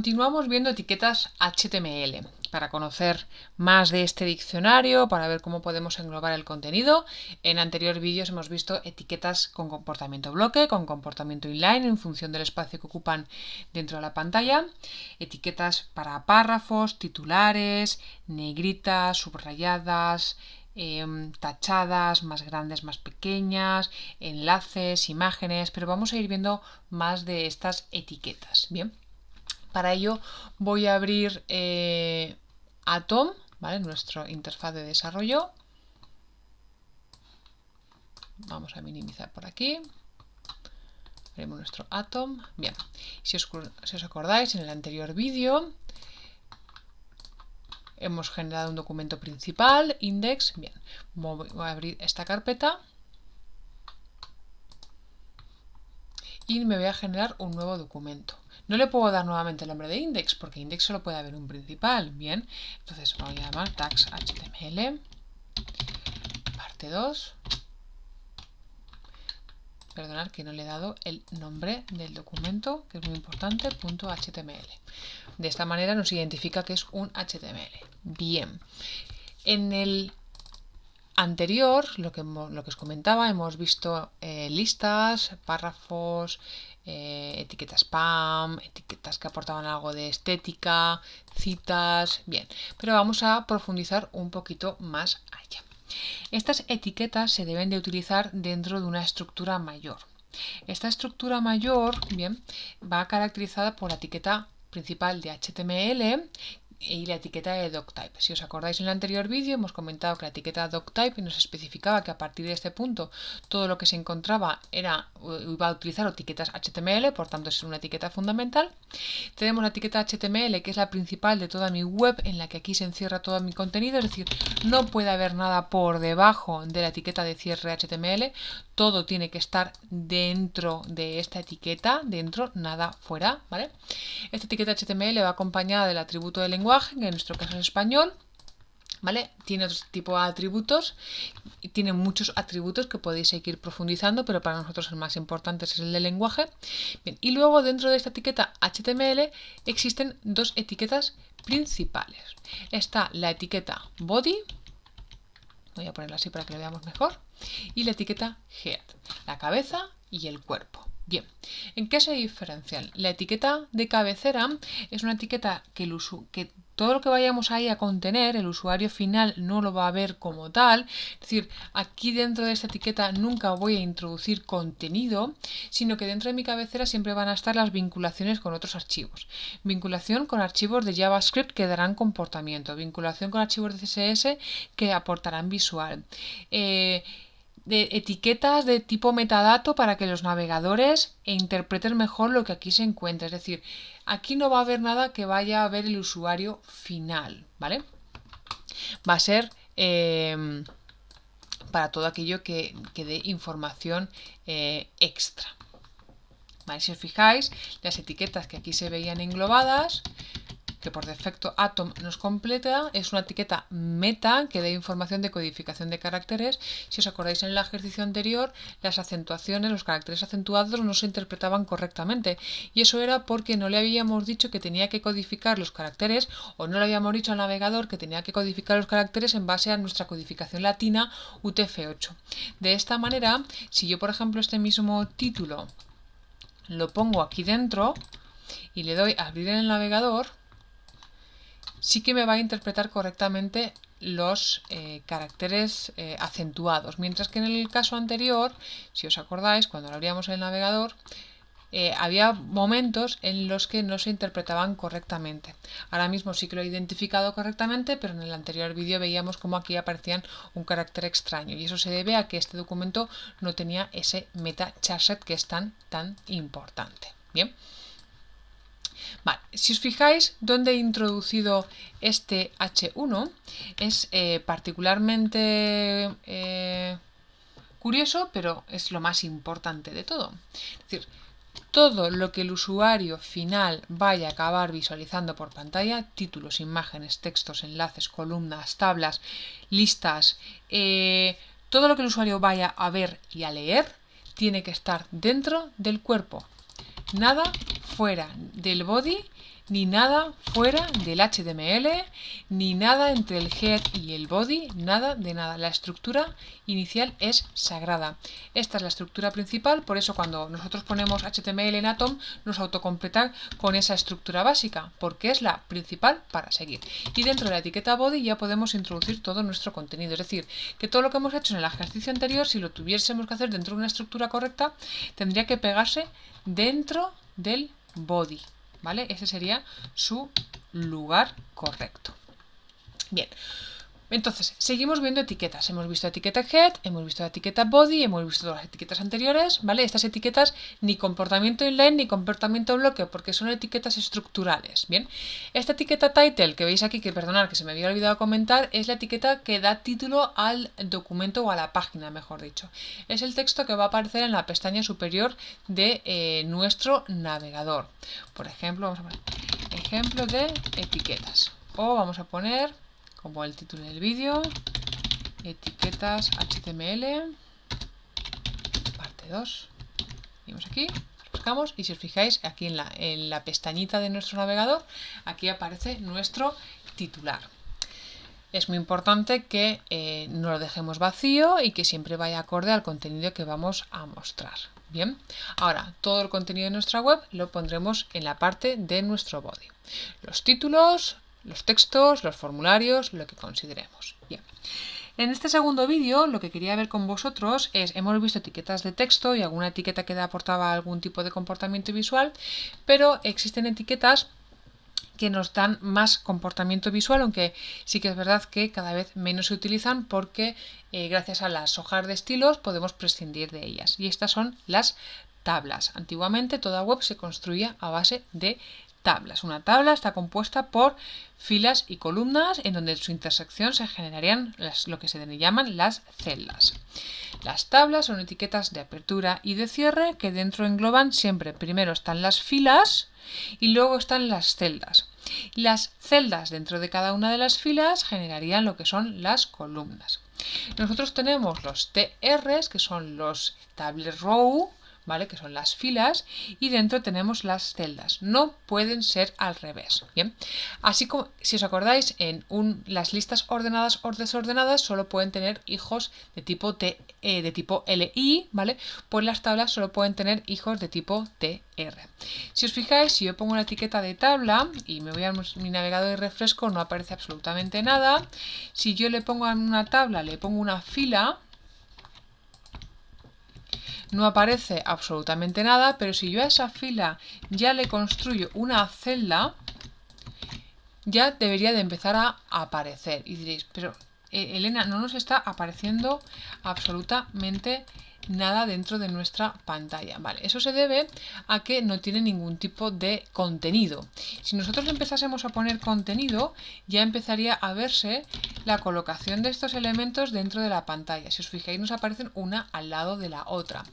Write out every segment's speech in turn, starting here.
Continuamos viendo etiquetas HTML. Para conocer más de este diccionario, para ver cómo podemos englobar el contenido, en anteriores vídeos hemos visto etiquetas con comportamiento bloque, con comportamiento inline en función del espacio que ocupan dentro de la pantalla, etiquetas para párrafos, titulares, negritas, subrayadas, tachadas, más grandes, más pequeñas, enlaces, imágenes, pero vamos a ir viendo más de estas etiquetas. Bien. Para ello voy a abrir Atom, ¿vale? Nuestra interfaz de desarrollo. Vamos a minimizar por aquí. Abrimos nuestro Atom. Bien, si os acordáis, en el anterior vídeo hemos generado un documento principal, index. Bien, voy a abrir esta carpeta y me voy a generar un nuevo documento. No le puedo dar nuevamente el nombre de index, porque index solo puede haber un principal. Bien, entonces voy a llamar tags HTML, parte 2. Perdonad que no le he dado el nombre del documento, que es muy importante, .html. De esta manera nos identifica que es un HTML. Bien, en el anterior, lo que os comentaba, hemos visto listas, párrafos, etiquetas spam, etiquetas que aportaban algo de estética, citas, bien, pero vamos a profundizar un poquito más allá. Estas etiquetas se deben de utilizar dentro de una estructura mayor. Esta estructura mayor, bien, va caracterizada por la etiqueta principal de HTML y la etiqueta de doctype. Si os acordáis en el anterior vídeo hemos comentado que la etiqueta doctype nos especificaba que a partir de este punto todo lo que se encontraba iba a utilizar etiquetas HTML, por tanto es una etiqueta fundamental. Tenemos la etiqueta HTML, que es la principal de toda mi web, en la que aquí se encierra todo mi contenido, es decir, no puede haber nada por debajo de la etiqueta de cierre HTML, todo tiene que estar dentro de esta etiqueta, dentro, nada fuera, ¿vale? Esta etiqueta HTML va acompañada del atributo de lenguaje, que en nuestro caso es español, ¿vale? Tiene otro tipo de atributos, y tiene muchos atributos que podéis seguir profundizando, pero para nosotros el más importante es el de lenguaje. Bien, y luego dentro de esta etiqueta HTML existen dos etiquetas principales. Está la etiqueta body, voy a ponerla así para que lo veamos mejor, y la etiqueta head, la cabeza y el cuerpo. Bien, ¿en qué se diferencian? La etiqueta de cabecera es una etiqueta que todo lo que vayamos ahí a contener, el usuario final no lo va a ver como tal. Es decir, aquí dentro de esta etiqueta nunca voy a introducir contenido, sino que dentro de mi cabecera siempre van a estar las vinculaciones con otros archivos. Vinculación con archivos de JavaScript que darán comportamiento. Vinculación con archivos de CSS que aportarán visual. De etiquetas de tipo metadato para que los navegadores interpreten mejor lo que aquí se encuentra. Es decir, aquí no va a haber nada que vaya a ver el usuario final, ¿vale? Va a ser para todo aquello que dé información extra. ¿Vale? Si os fijáis, las etiquetas que aquí se veían englobadas, que por defecto Atom nos completa, es una etiqueta meta que da información de codificación de caracteres. Si os acordáis en el ejercicio anterior, las acentuaciones, los caracteres acentuados no se interpretaban correctamente, y eso era porque no le habíamos dicho que tenía que codificar los caracteres, o no le habíamos dicho al navegador que tenía que codificar los caracteres en base a nuestra codificación latina UTF-8. De esta manera, si yo por ejemplo este mismo título lo pongo aquí dentro y le doy a abrir en el navegador, sí que me va a interpretar correctamente los caracteres acentuados, mientras que en el caso anterior, si os acordáis, cuando lo abríamos en el navegador, había momentos en los que no se interpretaban correctamente. Ahora mismo sí que lo he identificado correctamente, pero en el anterior vídeo veíamos cómo aquí aparecían un carácter extraño, y eso se debe a que este documento no tenía ese meta charset que es tan importante. Bien. Vale, si os fijáis dónde he introducido este H1, es particularmente curioso, pero es lo más importante de todo. Es decir, todo lo que el usuario final vaya a acabar visualizando por pantalla, títulos, imágenes, textos, enlaces, columnas, tablas, listas, todo lo que el usuario vaya a ver y a leer, tiene que estar dentro del cuerpo. Nada fuera del body ni nada fuera del HTML, ni nada entre el head y el body, nada de nada. La estructura inicial es sagrada. Esta es la estructura principal, por eso cuando nosotros ponemos HTML en Atom nos autocompleta con esa estructura básica, porque es la principal para seguir. Y dentro de la etiqueta body ya podemos introducir todo nuestro contenido, es decir, que todo lo que hemos hecho en el ejercicio anterior, si lo tuviésemos que hacer dentro de una estructura correcta, tendría que pegarse dentro del body, ¿vale? Ese sería su lugar correcto. Bien, entonces, seguimos viendo etiquetas. Hemos visto etiqueta head, hemos visto la etiqueta body, hemos visto todas las etiquetas anteriores, ¿vale? Estas etiquetas ni comportamiento inline ni comportamiento bloque, porque son etiquetas estructurales, ¿bien? Esta etiqueta title que veis aquí, que perdonad que se me había olvidado comentar, es la etiqueta que da título al documento o a la página, mejor dicho. Es el texto que va a aparecer en la pestaña superior de nuestro navegador. Por ejemplo, vamos a poner ejemplo de etiquetas. O vamos a poner, como el título del vídeo, etiquetas HTML, parte 2. Vamos aquí, buscamos y si os fijáis aquí en la pestañita de nuestro navegador, aquí aparece nuestro titular. Es muy importante que no lo dejemos vacío y que siempre vaya acorde al contenido que vamos a mostrar. Bien, ahora todo el contenido de nuestra web lo pondremos en la parte de nuestro body. Los títulos, los textos, los formularios, lo que consideremos. Bien. En este segundo vídeo lo que quería ver con vosotros es, hemos visto etiquetas de texto y alguna etiqueta que aportaba algún tipo de comportamiento visual, pero existen etiquetas que nos dan más comportamiento visual, aunque sí que es verdad que cada vez menos se utilizan porque gracias a las hojas de estilos podemos prescindir de ellas. Y estas son las tablas. Antiguamente toda web se construía a base de tablas. Una tabla está compuesta por filas y columnas en donde en su intersección se generarían lo que se llaman las celdas. Las tablas son etiquetas de apertura y de cierre que dentro engloban siempre, primero están las filas y luego están las celdas. Las celdas dentro de cada una de las filas generarían lo que son las columnas. Nosotros tenemos los TRs, que son los table row, ¿vale? Que son las filas, y dentro tenemos las celdas. No pueden ser al revés. Bien, así como si os acordáis, las listas ordenadas o desordenadas solo pueden tener hijos de tipo de tipo LI, ¿vale? Pues las tablas solo pueden tener hijos de tipo TR. Si os fijáis, si yo pongo una etiqueta de tabla y me voy a mi navegador y refresco, no aparece absolutamente nada. Si yo le pongo a una tabla, le pongo una fila, no aparece absolutamente nada, pero si yo a esa fila ya le construyo una celda, ya debería de empezar a aparecer. Y diréis, pero Elena, no nos está apareciendo absolutamente nada dentro de nuestra pantalla. Vale, eso se debe a que no tiene ningún tipo de contenido. Si nosotros empezásemos a poner contenido, ya empezaría a verse la colocación de estos elementos dentro de la pantalla. Si os fijáis, nos aparecen una al lado de la otra.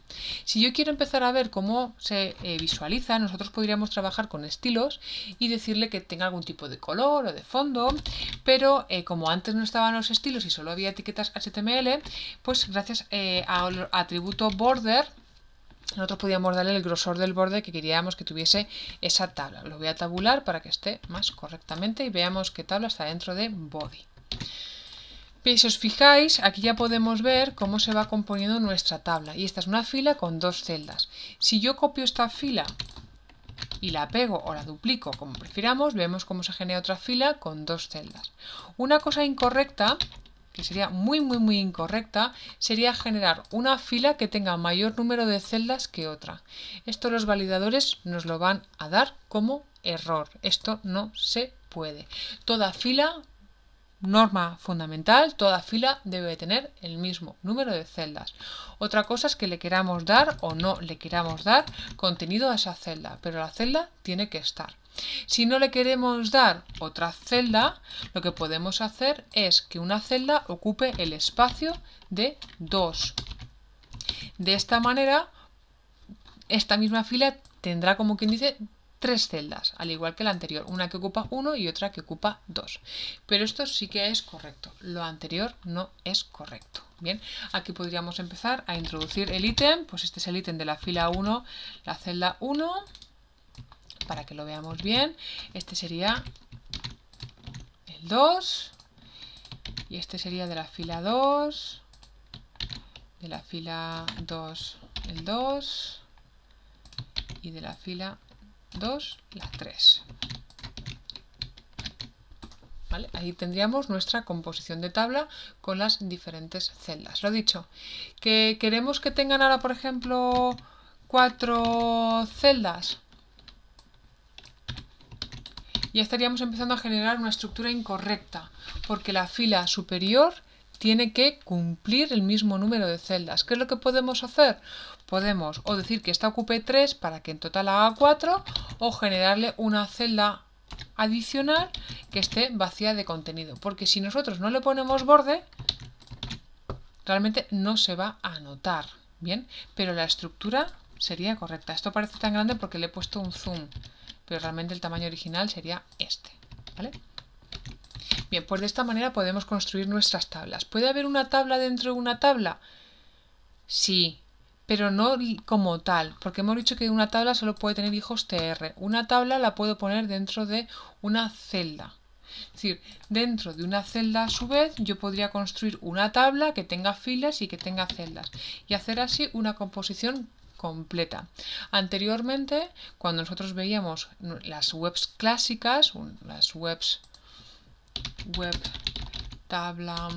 Si yo quiero empezar a ver cómo se visualiza, nosotros podríamos trabajar con estilos y decirle que tenga algún tipo de color o de fondo, pero como antes no estaban los estilos y solo había etiquetas HTML, pues gracias al atributo border, nosotros podíamos darle el grosor del borde que queríamos que tuviese esa tabla. Lo voy a tabular para que esté más correctamente y veamos qué tabla está dentro de body. Bien, si os fijáis, aquí ya podemos ver cómo se va componiendo nuestra tabla. Y esta es una fila con dos celdas. Si yo copio esta fila y la pego o la duplico, como prefiramos, vemos cómo se genera otra fila con dos celdas. Una cosa incorrecta, que sería muy incorrecta, sería generar una fila que tenga mayor número de celdas que otra. Esto los validadores nos lo van a dar como error. Esto no se puede. Toda fila, norma fundamental, toda fila debe tener el mismo número de celdas. Otra cosa es que le queramos dar o no le queramos dar contenido a esa celda, pero la celda tiene que estar. Si no le queremos dar otra celda, lo que podemos hacer es que una celda ocupe el espacio de 2. De esta manera, esta misma fila tendrá, como quien dice, 3 celdas, al igual que la anterior, una que ocupa 1 y otra que ocupa 2. Pero esto sí que es correcto, lo anterior no es correcto. Bien, aquí podríamos empezar a introducir el ítem, pues este es el ítem de la fila 1, la celda 1. para que lo veamos bien. Este sería el 2 y este sería de la fila 2, de la fila 2 el 2 y de la fila 2 la 3. ¿Vale? Ahí tendríamos nuestra composición de tabla con las diferentes celdas. Lo dicho, que queremos que tengan ahora, por ejemplo, 4 celdas. Ya estaríamos empezando a generar una estructura incorrecta, porque la fila superior tiene que cumplir el mismo número de celdas. ¿Qué es lo que podemos hacer? Podemos o decir que esta ocupe 3 para que en total haga 4, o generarle una celda adicional que esté vacía de contenido, porque si nosotros no le ponemos borde, realmente no se va a anotar, ¿bien? Pero la estructura sería correcta. Esto parece tan grande porque le he puesto un zoom, pero realmente el tamaño original sería este, ¿vale? Bien, pues de esta manera podemos construir nuestras tablas. ¿Puede haber una tabla dentro de una tabla? Sí, pero no como tal, porque hemos dicho que una tabla solo puede tener hijos tr. Una tabla la puedo poner dentro de una celda. Es decir, dentro de una celda a su vez yo podría construir una tabla que tenga filas y que tenga celdas y hacer así una composición completa. Anteriormente, cuando nosotros veíamos las webs clásicas, las web tabla,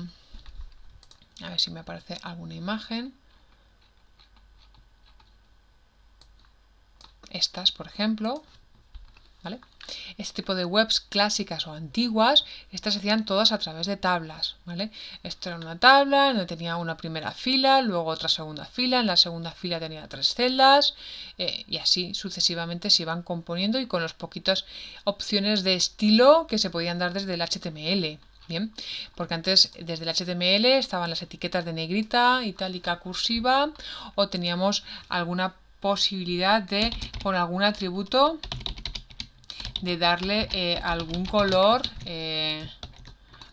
a ver si me aparece alguna imagen. Estas, por ejemplo, ¿vale? Este tipo de webs clásicas o antiguas, estas se hacían todas a través de tablas, ¿vale? Esto era una tabla donde tenía una primera fila, luego otra segunda fila, en la segunda fila tenía 3 celdas, y así sucesivamente se iban componiendo y con las poquitas opciones de estilo que se podían dar desde el HTML. Bien, porque antes desde el HTML estaban las etiquetas de negrita, itálica, cursiva, o teníamos alguna posibilidad de, con algún atributo, de darle algún color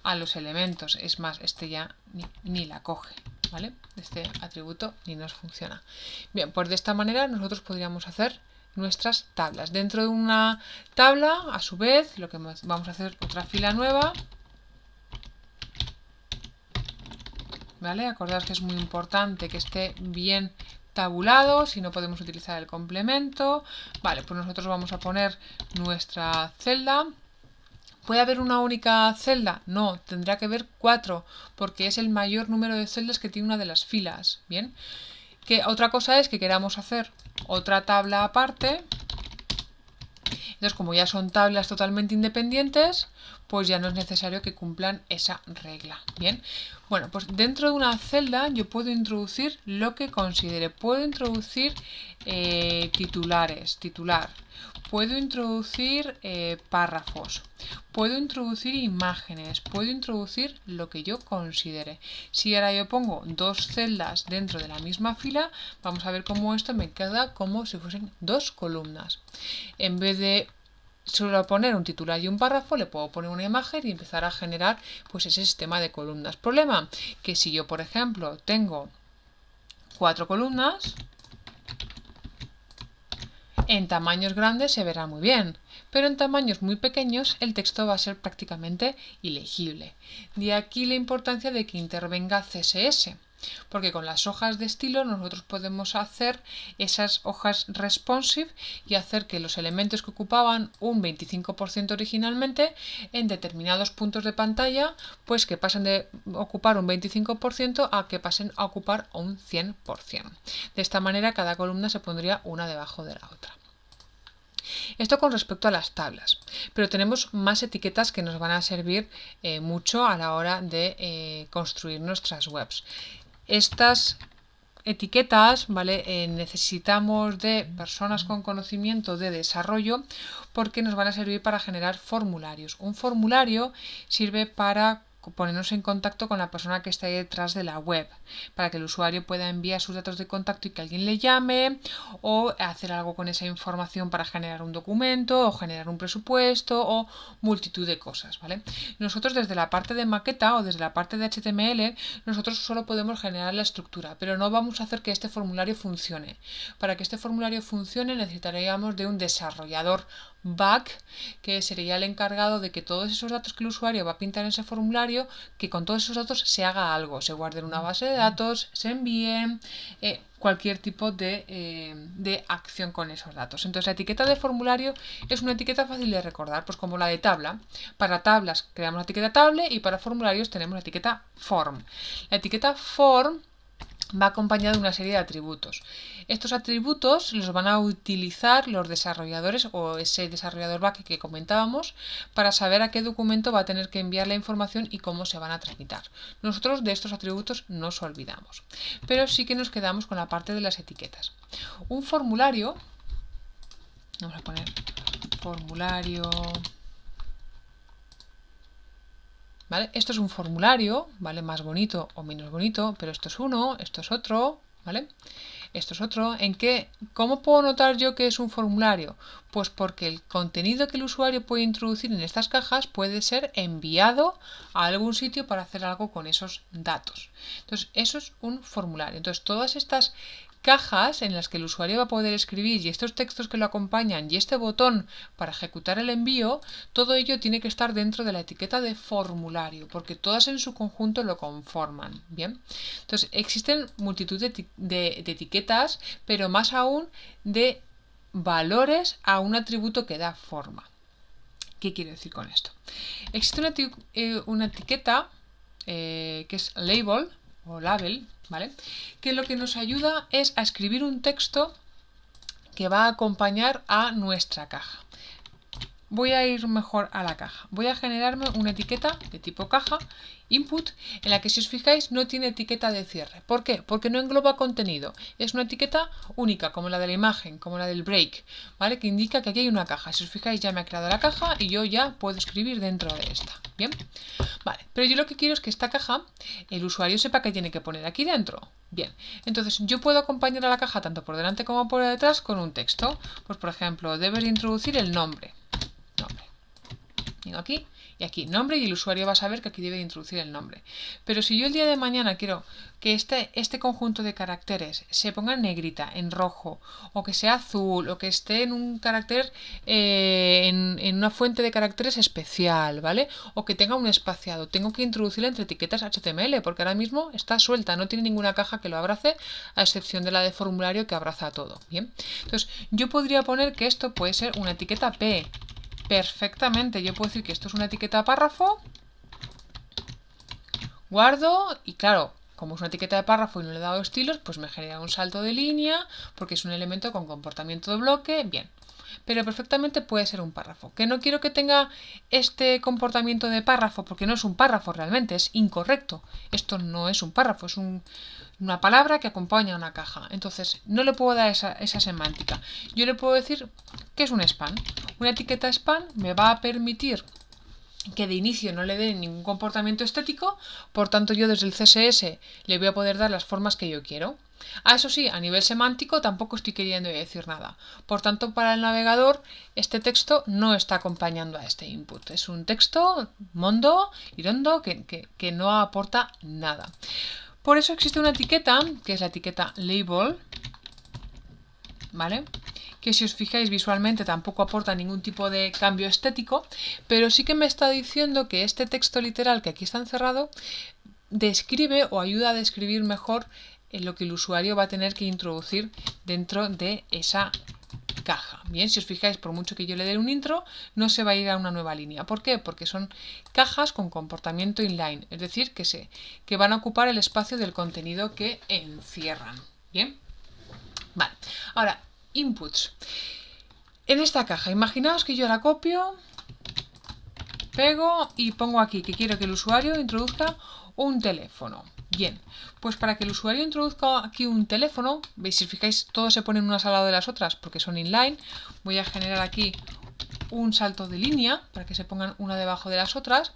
a los elementos. Es más, este ya ni la coge, ¿vale? Este atributo ni nos funciona. Bien, pues de esta manera nosotros podríamos hacer nuestras tablas. Dentro de una tabla, a su vez, lo que vamos a hacer otra fila nueva, ¿vale? Acordaos que es muy importante que esté bien tabulado, si no podemos utilizar el complemento. Vale, pues nosotros vamos a poner nuestra celda. ¿Puede haber una única celda? No, tendrá que haber 4, porque es el mayor número de celdas que tiene una de las filas. Bien, que otra cosa es que queramos hacer otra tabla aparte. Entonces, como ya son tablas totalmente independientes, pues ya no es necesario que cumplan esa regla. Bien, bueno, pues dentro de una celda yo puedo introducir lo que considere. Puedo introducir titular. Puedo introducir párrafos. Puedo introducir imágenes. Puedo introducir lo que yo considere. Si ahora yo pongo 2 celdas dentro de la misma fila, vamos a ver cómo esto me queda como si fuesen 2 columnas. En vez de solo poner un titular y un párrafo, le puedo poner una imagen y empezar a generar pues ese sistema de columnas. Problema, que si yo, por ejemplo, tengo 4 columnas, en tamaños grandes se verá muy bien, pero en tamaños muy pequeños el texto va a ser prácticamente ilegible. De aquí la importancia de que intervenga CSS, porque con las hojas de estilo nosotros podemos hacer esas hojas responsive y hacer que los elementos que ocupaban un 25% originalmente en determinados puntos de pantalla, pues que pasen de ocupar un 25% a que pasen a ocupar un 100%. De esta manera cada columna se pondría una debajo de la otra. Esto con respecto a las tablas, pero tenemos más etiquetas que nos van a servir mucho a la hora de construir nuestras webs. Estas etiquetas, ¿vale? Necesitamos de personas con conocimiento de desarrollo porque nos van a servir para generar formularios. Un formulario sirve para ponernos en contacto con la persona que está ahí detrás de la web, para que el usuario pueda enviar sus datos de contacto y que alguien le llame, o hacer algo con esa información para generar un documento, o generar un presupuesto, o multitud de cosas, ¿vale? Nosotros desde la parte de maqueta o desde la parte de HTML, nosotros solo podemos generar la estructura, pero no vamos a hacer que este formulario funcione. Para que este formulario funcione necesitaríamos de un desarrollador back, que sería el encargado de que todos esos datos que el usuario va a pintar en ese formulario, que con todos esos datos se haga algo, se guarde en una base de datos, se envíen, cualquier tipo de acción con esos datos. Entonces la etiqueta de formulario es una etiqueta fácil de recordar, pues como la de tabla. Para tablas creamos la etiqueta table y para formularios tenemos la etiqueta form. La etiqueta form va acompañada de una serie de atributos. Estos atributos los van a utilizar los desarrolladores o ese desarrollador back que comentábamos para saber a qué documento va a tener que enviar la información y cómo se van a tramitar. Nosotros de estos atributos nos olvidamos, pero sí que nos quedamos con la parte de las etiquetas. Un formulario, vamos a poner formulario, ¿vale? Esto es un formulario, ¿vale? Más bonito o menos bonito, pero esto es uno, esto es otro, ¿vale? Esto es otro. ¿Cómo puedo notar yo que es un formulario? Pues porque el contenido que el usuario puede introducir en estas cajas puede ser enviado a algún sitio para hacer algo con esos datos. Entonces, eso es un formulario. Entonces, todas estas cajas en las que el usuario va a poder escribir y estos textos que lo acompañan y este botón para ejecutar el envío, todo ello tiene que estar dentro de la etiqueta de formulario, porque todas en su conjunto lo conforman. Bien, entonces existen multitud de etiquetas, pero más aún de valores a un atributo que da forma. ¿Qué quiero decir con esto? Existe una etiqueta que es label o label, ¿vale? Que lo que nos ayuda es a escribir un texto que va a acompañar a nuestra caja. Voy a ir mejor a la caja. Voy a generarme una etiqueta de tipo caja, input, en la que si os fijáis no tiene etiqueta de cierre. ¿Por qué? Porque no engloba contenido. Es una etiqueta única, como la de la imagen, como la del break, ¿vale? Que indica que aquí hay una caja. Si os fijáis ya me ha creado la caja y yo ya puedo escribir dentro de esta. ¿Bien? Vale, pero yo lo que quiero es que esta caja, el usuario sepa qué tiene que poner aquí dentro. Bien, entonces yo puedo acompañar a la caja tanto por delante como por detrás con un texto. Pues por ejemplo, debes introducir el nombre. Digo aquí y aquí, nombre, y el usuario va a saber que aquí debe introducir el nombre. Pero si yo el día de mañana quiero que este conjunto de caracteres se ponga en negrita, en rojo, o que sea azul, o que esté en un carácter, en una fuente de caracteres especial, ¿vale? O que tenga un espaciado, tengo que introducirla entre etiquetas HTML, porque ahora mismo está suelta, no tiene ninguna caja que lo abrace, a excepción de la de formulario que abraza todo, ¿bien? Entonces, yo podría poner que esto puede ser una etiqueta P. Perfectamente, yo puedo decir que esto es una etiqueta párrafo, guardo y claro, como es una etiqueta de párrafo y no le he dado estilos, pues me genera un salto de línea porque es un elemento con comportamiento de bloque, bien. Pero perfectamente puede ser un párrafo. Que no quiero que tenga este comportamiento de párrafo porque no es un párrafo realmente, es incorrecto. Esto no es un párrafo, es una palabra que acompaña a una caja. Entonces, no le puedo dar esa semántica. Yo le puedo decir que es un span. Una etiqueta span me va a permitir que de inicio no le dé ningún comportamiento estético, por tanto yo desde el CSS le voy a poder dar las formas que yo quiero. Eso sí, a nivel semántico tampoco estoy queriendo decir nada. Por tanto, para el navegador, este texto no está acompañando a este input. Es un texto mondo, irondo, que no aporta nada. Por eso existe una etiqueta, que es la etiqueta label, ¿vale? Que si os fijáis visualmente tampoco aporta ningún tipo de cambio estético, pero sí que me está diciendo que este texto literal que aquí está encerrado describe o ayuda a describir mejor lo que el usuario va a tener que introducir dentro de esa caja. Bien, si os fijáis, por mucho que yo le dé un intro, no se va a ir a una nueva línea. ¿Por qué? Porque son cajas con comportamiento inline, es decir, que van a ocupar el espacio del contenido que encierran. Bien, vale. Ahora, inputs. En esta caja, imaginaos que yo la copio, pego y pongo aquí que quiero que el usuario introduzca un teléfono. Bien, pues para que el usuario introduzca aquí un teléfono, veis, si os fijáis, todos se ponen unas al lado de las otras porque son inline. Voy a generar aquí un salto de línea para que se pongan una debajo de las otras.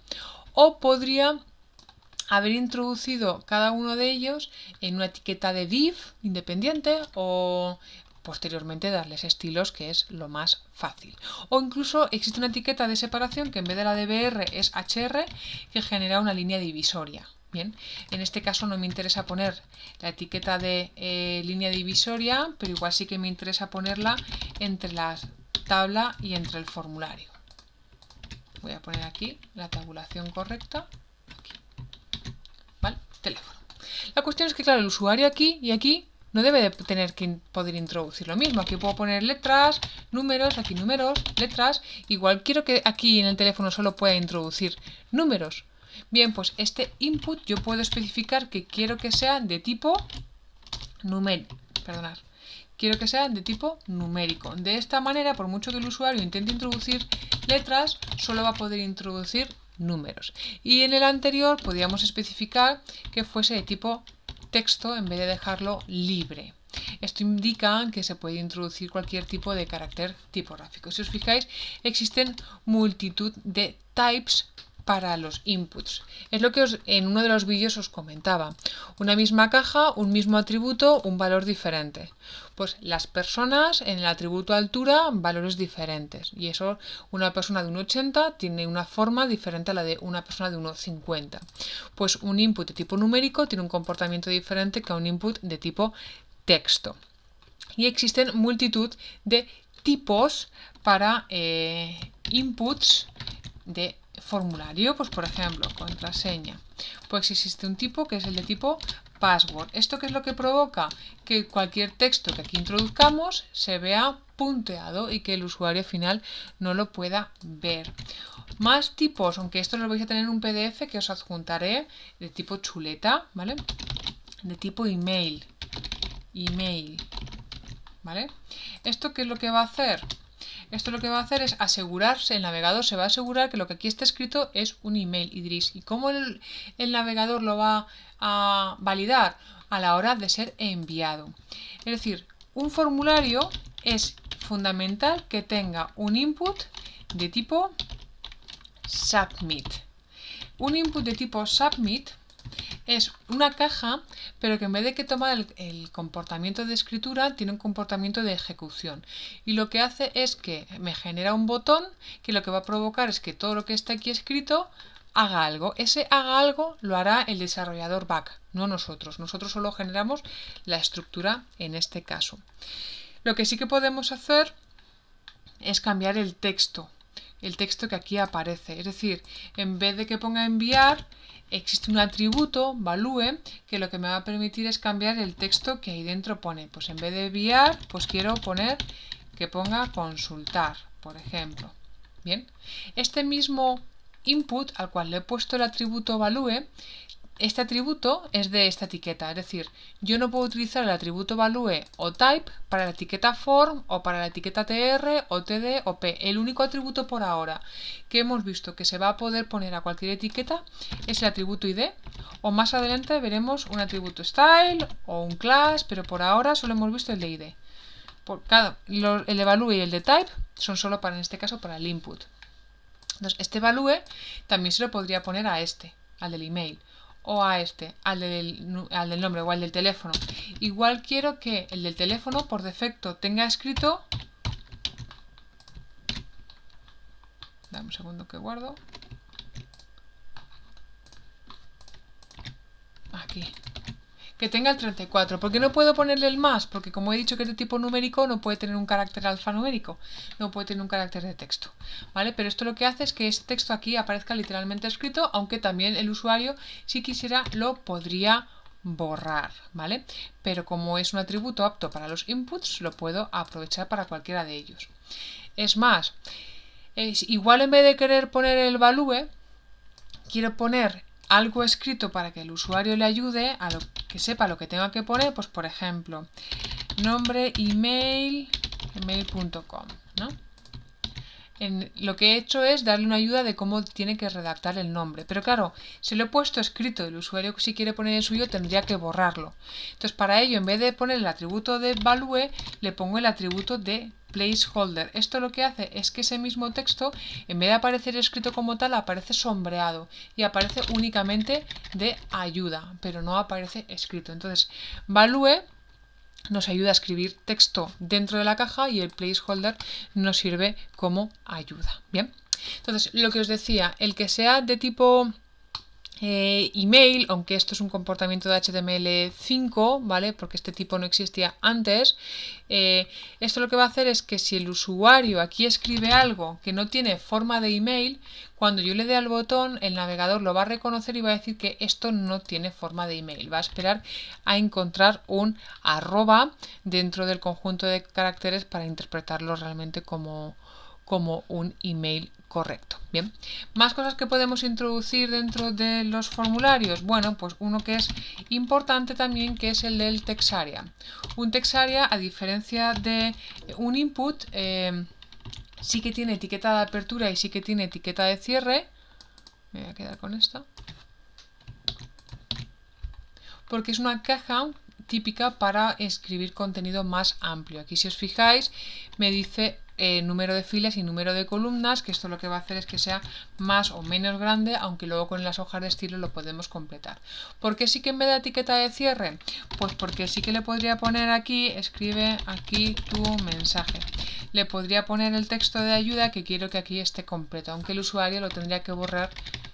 O podría haber introducido cada uno de ellos en una etiqueta de div independiente o posteriormente darles estilos, que es lo más fácil. O incluso existe una etiqueta de separación que en vez de la de BR es HR, que genera una línea divisoria. Bien, en este caso no me interesa poner la etiqueta de línea divisoria, pero igual sí que me interesa ponerla entre la tabla y entre el formulario. Voy a poner aquí la tabulación correcta. Aquí. ¿Vale? Teléfono. La cuestión es que, claro, el usuario aquí y aquí no debe de tener que poder introducir lo mismo. Aquí puedo poner letras, números, aquí números, letras. Igual quiero que aquí en el teléfono solo pueda introducir números. Bien, pues este input yo puedo especificar que quiero que sea de tipo numérico. Quiero que sea de tipo numérico. De esta manera, por mucho que el usuario intente introducir letras, solo va a poder introducir números. Y en el anterior podíamos especificar que fuese de tipo texto en vez de dejarlo libre. Esto indica que se puede introducir cualquier tipo de carácter tipográfico. Si os fijáis, existen multitud de types para los inputs. Es lo que en uno de los vídeos os comentaba. Una misma caja, un mismo atributo, un valor diferente. Pues las personas en el atributo altura, valores diferentes. Y eso, una persona de 1,80 tiene una forma diferente a la de una persona de 1,50. Pues un input de tipo numérico tiene un comportamiento diferente que un input de tipo texto. Y existen multitud de tipos para inputs de formulario, pues por ejemplo, contraseña. Pues existe un tipo que es el de tipo password. ¿Esto qué es lo que provoca? Que cualquier texto que aquí introduzcamos se vea punteado y que el usuario final no lo pueda ver. Más tipos, aunque esto lo vais a tener en un PDF que os adjuntaré, de tipo chuleta, ¿vale? De tipo email. ¿Vale? ¿Esto qué es lo que va a hacer? Esto lo que va a hacer es asegurarse, el navegador se va a asegurar que lo que aquí está escrito es un email. Y diréis, ¿y cómo el navegador lo va a validar? A la hora de ser enviado. Es decir, un formulario es fundamental que tenga un input de tipo submit. Un input de tipo submit es una caja, pero que en vez de que toma el comportamiento de escritura, tiene un comportamiento de ejecución. Y lo que hace es que me genera un botón que lo que va a provocar es que todo lo que está aquí escrito haga algo. Ese haga algo lo hará el desarrollador back, no nosotros. Nosotros solo generamos la estructura en este caso. Lo que sí que podemos hacer es cambiar el texto que aquí aparece. Es decir, en vez de que ponga enviar, existe un atributo, value, que lo que me va a permitir es cambiar el texto que ahí dentro pone. Pues en vez de enviar, pues quiero poner que ponga consultar, por ejemplo. Bien, este mismo input al cual le he puesto el atributo value, este atributo es de esta etiqueta, es decir, yo no puedo utilizar el atributo value o type para la etiqueta form o para la etiqueta tr o td o p. El único atributo por ahora que hemos visto que se va a poder poner a cualquier etiqueta es el atributo id, o más adelante veremos un atributo style o un class, pero por ahora solo hemos visto el de id. El de value y el de type son solo para, en este caso, para el input. Entonces, este value también se lo podría poner a este, al del email, o a este, al del nombre o al del teléfono. Igual quiero que el del teléfono por defecto tenga escrito... Dame un segundo que guardo. Aquí. Que tenga el 34. ¿Por qué no puedo ponerle el más? Porque como he dicho que es de tipo numérico, no puede tener un carácter alfanumérico. No puede tener un carácter de texto. ¿Vale? Pero esto lo que hace es que este texto aquí aparezca literalmente escrito, aunque también el usuario, si quisiera, lo podría borrar. ¿Vale? Pero como es un atributo apto para los inputs, lo puedo aprovechar para cualquiera de ellos. Es más, igual en vez de querer poner el value, quiero poner algo escrito para que el usuario le ayude a lo que sepa lo que tenga que poner, pues por ejemplo, nombre, email.com, ¿no? lo que he hecho es darle una ayuda de cómo tiene que redactar el nombre. Pero claro, si lo he puesto escrito, el usuario si quiere poner el suyo tendría que borrarlo. Entonces para ello, en vez de poner el atributo de value, le pongo el atributo de placeholder. Esto lo que hace es que ese mismo texto, en vez de aparecer escrito como tal, aparece sombreado y aparece únicamente de ayuda, pero no aparece escrito. Entonces, value nos ayuda a escribir texto dentro de la caja y el placeholder nos sirve como ayuda. Bien, entonces lo que os decía, el que sea de tipo email, aunque esto es un comportamiento de HTML5, ¿vale? Porque este tipo no existía antes. Esto lo que va a hacer es que si el usuario aquí escribe algo que no tiene forma de email, cuando yo le dé al botón, el navegador lo va a reconocer y va a decir que esto no tiene forma de email. Va a esperar a encontrar un arroba dentro del conjunto de caracteres para interpretarlo realmente como un email correcto. Bien, más cosas que podemos introducir dentro de los formularios. Bueno, pues uno que es importante también, que es el del text area. Un text area, a diferencia de un input, sí que tiene etiqueta de apertura y sí que tiene etiqueta de cierre. Me voy a quedar con esta. Porque es una caja típica para escribir contenido más amplio. Aquí, si os fijáis, me dice número de filas y número de columnas, que esto lo que va a hacer es que sea más o menos grande, aunque luego con las hojas de estilo lo podemos completar. ¿Por qué sí que en vez de etiqueta de cierre? Pues porque sí que le podría poner aquí, escribe aquí tu mensaje. Le podría poner el texto de ayuda, que quiero que aquí esté completo, aunque el usuario lo tendría que borrar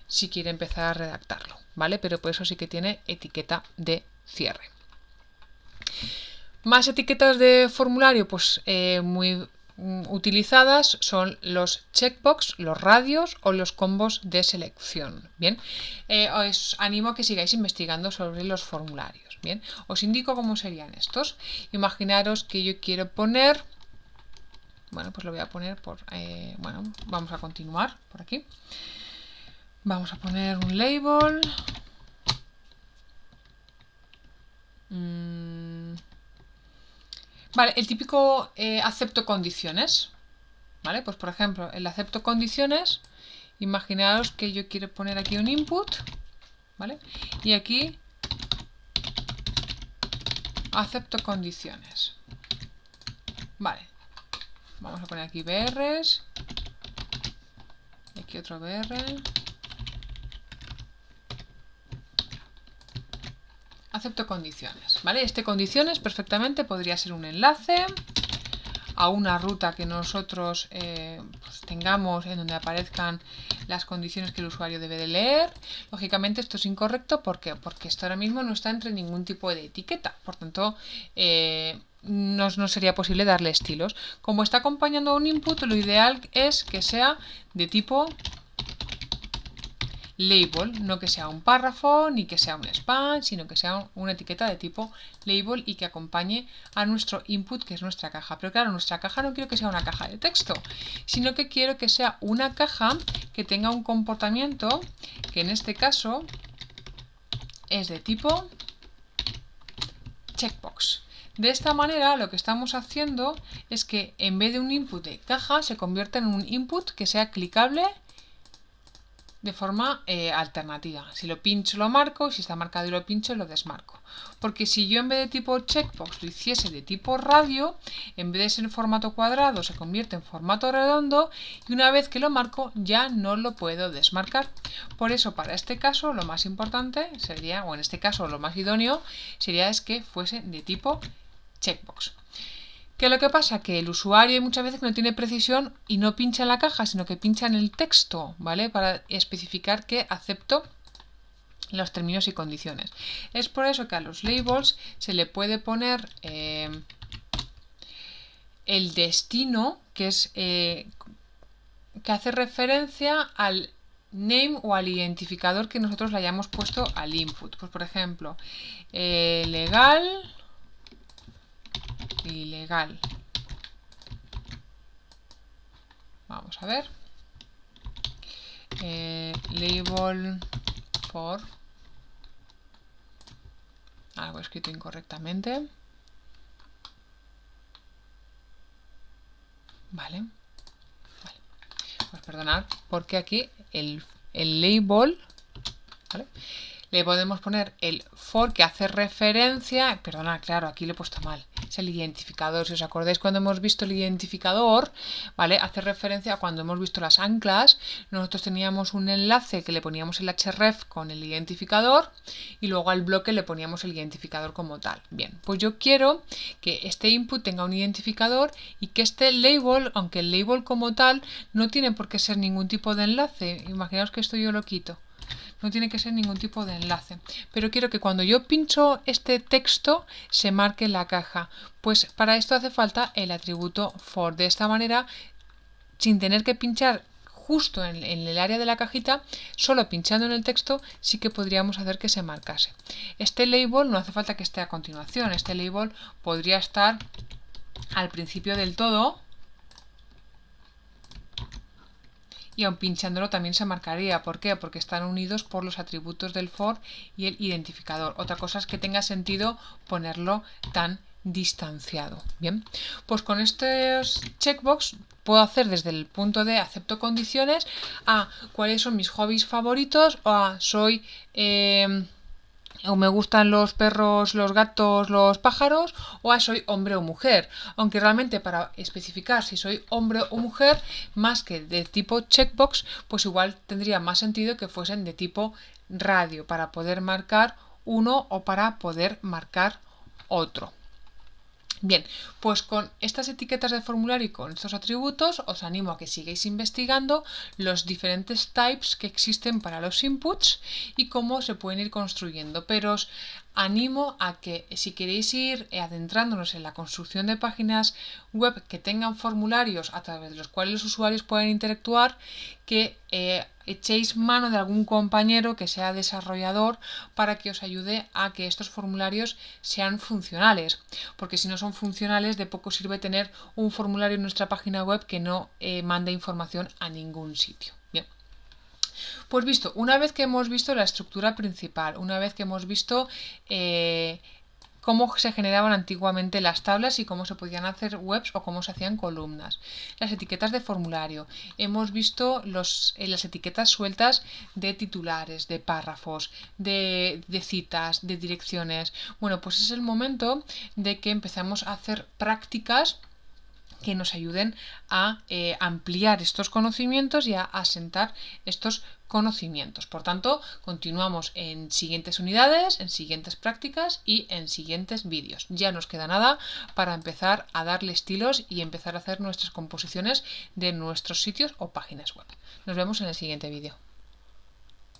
si quiere empezar a redactarlo, ¿vale? Pero por eso sí que tiene etiqueta de cierre. Más etiquetas de formulario, pues muy utilizadas son los checkbox, los radios o los combos de selección. Bien, os animo a que sigáis investigando sobre los formularios. Bien, os indico cómo serían estos. Imaginaros que yo quiero poner, bueno, pues lo voy a poner por, bueno, vamos a continuar por aquí. Vamos a poner un label. Vale, el típico acepto condiciones. ¿Vale? Pues por ejemplo, el acepto condiciones, imaginaos que yo quiero poner aquí un input, ¿vale? Y aquí acepto condiciones. Vale. Vamos a poner aquí BRs. Y aquí otro BR. Acepto condiciones, ¿vale? Este condiciones perfectamente podría ser un enlace a una ruta que nosotros pues tengamos en donde aparezcan las condiciones que el usuario debe de leer. Lógicamente esto es incorrecto, ¿por qué? Porque esto ahora mismo no está entre ningún tipo de etiqueta, por tanto no sería posible darle estilos. Como está acompañando a un input, lo ideal es que sea de tipo label, no que sea un párrafo ni que sea un span, sino que sea una etiqueta de tipo label y que acompañe a nuestro input, que es nuestra caja. Pero claro, nuestra caja no quiero que sea una caja de texto, sino que quiero que sea una caja que tenga un comportamiento que en este caso es de tipo checkbox. De esta manera lo que estamos haciendo es que en vez de un input de caja se convierta en un input que sea clicable de forma alternativa. Si lo pincho lo marco, si está marcado y lo pincho lo desmarco. Porque si yo en vez de tipo checkbox lo hiciese de tipo radio, en vez de ser en formato cuadrado se convierte en formato redondo y una vez que lo marco ya no lo puedo desmarcar. Por eso para este caso lo más importante sería, o en este caso lo más idóneo, sería es que fuese de tipo checkbox. ¿Qué es lo que pasa? Que el usuario muchas veces no tiene precisión y no pincha en la caja, sino que pincha en el texto, ¿vale? Para especificar que acepto los términos y condiciones. Es por eso que a los labels se le puede poner el destino, que es que hace referencia al name o al identificador que nosotros le hayamos puesto al input. Pues por ejemplo, legal y legal. Vamos a ver. Label for. Algo escrito incorrectamente. Vale. pues perdonad, porque aquí el label, ¿vale? Le podemos poner el for que hace referencia, perdona, claro, aquí lo he puesto mal, es el identificador. Si os acordáis cuando hemos visto el identificador, ¿vale? Hace referencia a cuando hemos visto las anclas, nosotros teníamos un enlace que le poníamos el href con el identificador y luego al bloque le poníamos el identificador como tal. Bien, pues yo quiero que este input tenga un identificador y que este label, aunque el label como tal no tiene por qué ser ningún tipo de enlace, imaginaos que esto yo lo quito. No tiene que ser ningún tipo de enlace. Pero quiero que cuando yo pincho este texto se marque en la caja. Pues para esto hace falta el atributo for. De esta manera, sin tener que pinchar justo en el área de la cajita, solo pinchando en el texto sí que podríamos hacer que se marcase. Este label no hace falta que esté a continuación. Este label podría estar al principio del todo. Y aun pinchándolo también se marcaría. ¿Por qué? Porque están unidos por los atributos del for y el identificador. Otra cosa es que tenga sentido ponerlo tan distanciado. Bien, pues con estos checkbox puedo hacer desde el punto de acepto condiciones a cuáles son mis hobbies favoritos o a soy... o me gustan los perros, los gatos, los pájaros, o soy hombre o mujer. Aunque realmente para especificar si soy hombre o mujer, más que de tipo checkbox, pues igual tendría más sentido que fuesen de tipo radio, para poder marcar uno o para poder marcar otro. Bien, pues con estas etiquetas de formulario y con estos atributos os animo a que sigáis investigando los diferentes types que existen para los inputs y cómo se pueden ir construyendo. Pero os animo a que si queréis ir adentrándonos en la construcción de páginas web que tengan formularios a través de los cuales los usuarios pueden interactuar, que echéis mano de algún compañero que sea desarrollador para que os ayude a que estos formularios sean funcionales, porque si no son funcionales de poco sirve tener un formulario en nuestra página web que no mande información a ningún sitio. Bien. Pues visto, una vez que hemos visto la estructura principal, una vez que hemos visto cómo se generaban antiguamente las tablas y cómo se podían hacer webs o cómo se hacían columnas, las etiquetas de formulario, hemos visto las etiquetas sueltas de titulares, de párrafos, de citas, de direcciones. Bueno, pues es el momento de que empezamos a hacer prácticas que nos ayuden a ampliar estos conocimientos y a asentar estos conocimientos. Por tanto, continuamos en siguientes unidades, en siguientes prácticas y en siguientes vídeos. Ya nos queda nada para empezar a darle estilos y empezar a hacer nuestras composiciones de nuestros sitios o páginas web. Nos vemos en el siguiente vídeo.